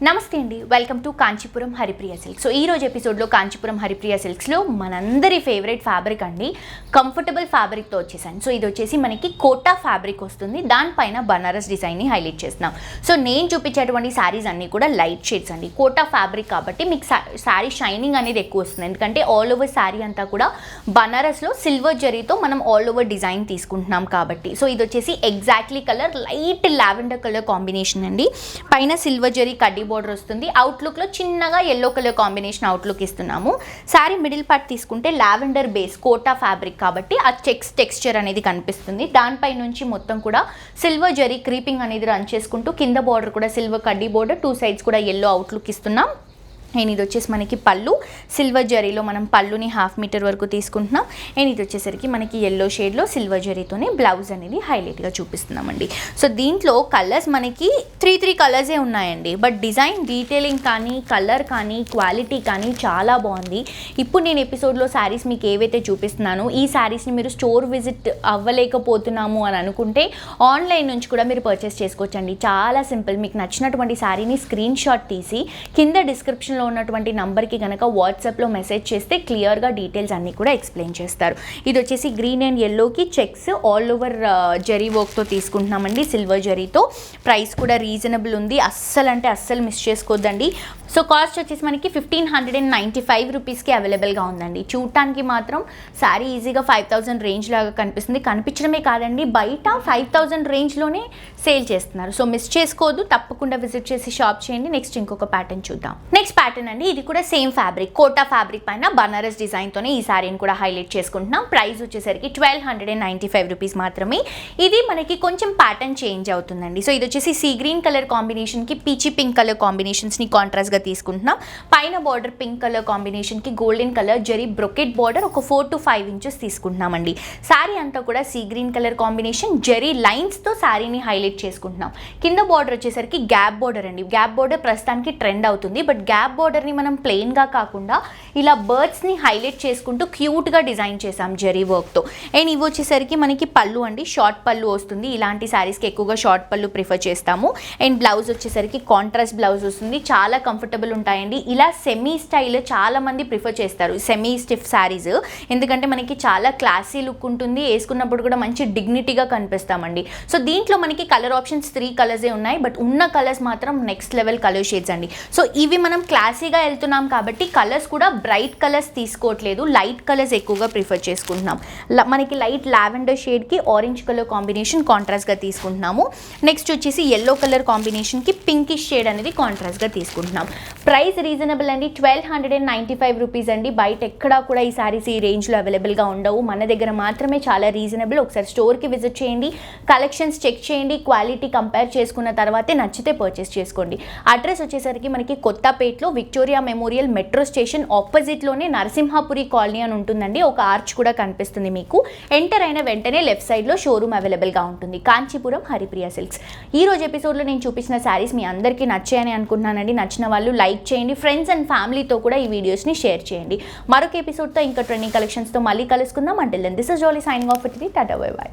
నమస్తే అండి, welcome to Kanchipuram Haripriya silks. So ఈ రోజు ఎపిసోడ్లో కాంచీపురం హరిప్రియ సిల్క్స్లో మనందరి ఫేవరెట్ ఫ్యాబ్రిక్ అండి, కంఫర్టబుల్ ఫ్యాబ్రిక్తో వచ్చేసాను. సో ఇది వచ్చేసి మనకి కోటా ఫ్యాబ్రిక్ వస్తుంది, దానిపైన బనారస్ డిజైన్ని హైలైట్ చేస్తున్నాం. సో నేను చూపించేటువంటి శారీస్ అన్నీ కూడా లైట్ షేడ్స్ అండి. కోటా ఫ్యాబ్రిక్ కాబట్టి మీకు శారీ షైనింగ్ అనేది ఎక్కువ వస్తుంది, ఎందుకంటే ఆల్ ఓవర్ శారీ అంతా కూడా బనారస్లో సిల్వర్ జరీతో మనం ఆల్ ఓవర్ డిజైన్ తీసుకుంటున్నాం కాబట్టి. సో ఇది వచ్చేసి exactly colour light lavender colour combination అండి. పైన సిల్వర్ జరీ కడ్డీ బోర్డర్ వస్తుంది. అవుట్లుక్లో చిన్నగా ఎల్లో కలర్ కాంబినేషన్ అవుట్లుక్ ఇస్తున్నాము. శారీ మిడిల్ పార్ట్ తీసుకుంటే లావెండర్ బేస్ కోటా ఫ్యాబ్రిక్ కాబట్టి ఆ చెక్స్ టెక్స్చర్ అనేది కనిపిస్తుంది. దానిపై నుంచి మొత్తం కూడా సిల్వర్ జరీ క్రీపింగ్ అనేది రన్ చేసుకుంటూ కింద బార్డర్ కూడా సిల్వర్ కడ్డీ బోర్డర్, టూ సైడ్స్ కూడా ఎల్లో అవుట్లుక్ ఇస్తున్నాం. అండ్ ఇది వచ్చేసి మనకి పళ్ళు, సిల్వర్ జరీలో మనం పళ్ళుని 1/2 మీటర్ వరకు తీసుకుంటున్నాం. అండ్ ఇది వచ్చేసరికి మనకి ఎల్లో షేడ్లో సిల్వర్ జరీతోనే బ్లౌజ్ అనేది హైలైట్గా చూపిస్తున్నామండి. సో దీంట్లో కలర్స్ మనకి 3 కలర్సే ఉన్నాయండి, బట్ డిజైన్ డీటెయిలింగ్ కానీ కలర్ కానీ క్వాలిటీ కానీ చాలా బాగుంది. ఇప్పుడు నేను ఎపిసోడ్లో శారీస్ మీకు ఏవైతే చూపిస్తున్నానో ఈ శారీస్ని మీరు స్టోర్ విజిట్ అవ్వలేకపోతున్నాము అని అనుకుంటే ఆన్లైన్ నుంచి కూడా మీరు పర్చేస్ చేసుకోవచ్చండి. చాలా సింపుల్. మీకు నచ్చినటువంటి శారీని స్క్రీన్ షాట్ తీసి కింద డిస్క్రిప్షన్లో ఉన్నటువంటి నంబర్కి కనుక వాట్సాప్లో మెసేజ్ చేస్తే క్లియర్గా డీటెయిల్స్ అన్నీ కూడా ఎక్స్ప్లెయిన్ చేస్తారు. ఇది వచ్చేసి గ్రీన్ అండ్ ఎల్లోకి చెక్స్ ఆల్ ఓవర్ జరీ వర్క్తో తీసుకుంటున్నామండి, సిల్వర్ జరీతో. ప్రైస్ కూడా రీజనబుల్ ఉంది, అస్సలు మిస్ చేసుకోవద్దండి. సో కాస్ట్ వచ్చేసి మనకి 1595 రూపీస్కి అవైలబుల్గా ఉందండి. చూడటానికి మాత్రం శారీ ఈజీగా 5000 రేంజ్ లాగా కనిపిస్తుంది. కనిపించడమే కాదండి, బయట 5000 రేంజ్లోనే సేల్ చేస్తున్నారు. సో మిస్ చేసుకోవద్దు, తప్పకుండా విజిట్ చేసి షాప్ చేయండి. నెక్స్ట్ ఇంకొక ప్యాటర్న్ చూద్దాం. నెక్స్ట్ ప్యాటర్న్ అండి, ఇది కూడా సేమ్ ఫ్యాబ్రిక్ కోటా ఫ్యాబ్రిక్ పైన బనారస్ డిజైన్తోనే ఈ శారీని కూడా హైలైట్ చేసుకుంటున్నాం. ప్రైస్ వచ్చేసరికి 1295 రూపీస్ మాత్రమే. ఇది మనకి కొంచెం ప్యాటర్న్ చేంజ్ అవుతుందండి. సో ఇది వచ్చేసి సీ గ్రీన్ కలర్ కాంబినేషన్కి పీచీ పింక్ కలర్ కాంబినేషన్స్ని కాంట్రాస్ట్గా తీసుకుంటున్నాం. పైన బార్డర్ పింక్ కలర్ కాంబినేషన్కి golden colour zari brocade border ఒక 4 to 5 ఇంచెస్ తీసుకుంటున్నామండి. శారీ అంతా కూడా sea green colour combination zari లైన్స్తో శారీని హైలైట్ చేసుకుంటున్నాం. కింద బార్డర్ వచ్చేసరికి గ్యాప్ బార్డర్ అండి. గ్యాప్ బార్డర్ ప్రస్తుతానికి ట్రెండ్ అవుతుంది, బట్ గ్యాప్ బార్డర్ని మనం ప్లెయిన్గా కాకుండా ఇలా బర్డ్స్ని హైలైట్ చేసుకుంటూ క్యూట్గా డిజైన్ చేసాం జరీ వర్క్తో. అండ్ ఇవి వచ్చేసరికి మనకి పళ్ళు అండి, షార్ట్ పళ్ళు వస్తుంది. ఇలాంటి శారీస్కి ఎక్కువగా షార్ట్ పళ్ళు ప్రిఫర్ చేస్తాము. అండ్ బ్లౌజ్ వచ్చేసరికి కాంట్రాస్ట్ బ్లౌజ్ వస్తుంది, చాలా కంఫర్టబుల్ ఉంటాయండి. ఇలా సెమీ స్టైల్ చాలా మంది ప్రిఫర్ చేస్తారు, సెమీ స్టిఫ్ శారీస్, ఎందుకంటే మనకి చాలా క్లాసీ లుక్ ఉంటుంది, వేసుకున్నప్పుడు కూడా మంచి డిగ్నిటీగా కనిపిస్తామండి. సో దీంట్లో మనకి కలర్ ఆప్షన్స్ 3 కలర్సే ఉన్నాయి, బట్ ఉన్న కలర్స్ మాత్రం నెక్స్ట్ లెవెల్ కలర్ షేడ్స్ అండి. సో ఇవి మనం క్లాసీగా వెళ్తున్నాం కాబట్టి కలర్స్ కూడా బ్రైట్ కలర్స్ తీసుకోవట్లేదు, లైట్ కలర్స్ ఎక్కువగా ప్రిఫర్ చేసుకుంటున్నాం. మనకి లైట్ లావెండర్ షేడ్కి ఆరెంజ్ కలర్ కాంబినేషన్ కాంట్రాస్ట్గా తీసుకుంటున్నాము. నెక్స్ట్ వచ్చేసి ఎల్లో కలర్ కాంబినేషన్కి పింకిష్ షేడ్ అనేది కాంట్రాస్ట్గా తీసుకుంటున్నాం. ప్రైస్ రీజనబుల్ అండి, 1295 రూపీస్ అండి. బయట ఎక్కడా కూడా ఈ శారీస్ ఈ రేంజ్లో అవైలబుల్గా ఉండవు, మన దగ్గర మాత్రమే చాలా రీజనబుల్. ఒకసారి స్టోర్కి విజిట్ చేయండి, కలెక్షన్స్ చెక్ చేయండి, క్వాలిటీ కంపేర్ చేసుకున్న తర్వాతే నచ్చితే పర్చేస్ చేసుకోండి. అడ్రస్ వచ్చేసరికి మనకి కొత్తపేటలో విక్టోరియా మెమోరియల్ మెట్రో స్టేషన్ ఆపోజిట్లోనే నరసింహాపురి కాలనీ అని ఉంటుందండి. ఒక ఆర్చ్ కూడా కనిపిస్తుంది మీకు. ఎంటర్ అయిన వెంటనే లెఫ్ట్ సైడ్లో షోరూమ్ అవైలబుల్గా ఉంటుంది. కాంచీపురం హరిప్రియ సిల్క్స్. ఈ రోజు ఎపిసోడ్లో నేను చూపించిన శారీస్ మీ అందరికీ నచ్చాయని అనుకుంటున్నానండి. నచ్చిన వాళ్ళు లైక్ చేయండి, ఫ్రెండ్స్ అండ్ ఫ్యామిలీతో కూడా ఈ వీడియోస్ని షేర్ చేయండి. మరొక ఎపిసోడ్తో ఇంకా ట్రెండింగ్ కలెక్షన్స్తో మళ్ళీ కలుసుకుందాం. Until then this is Jolly signing off. టాటా బై బై.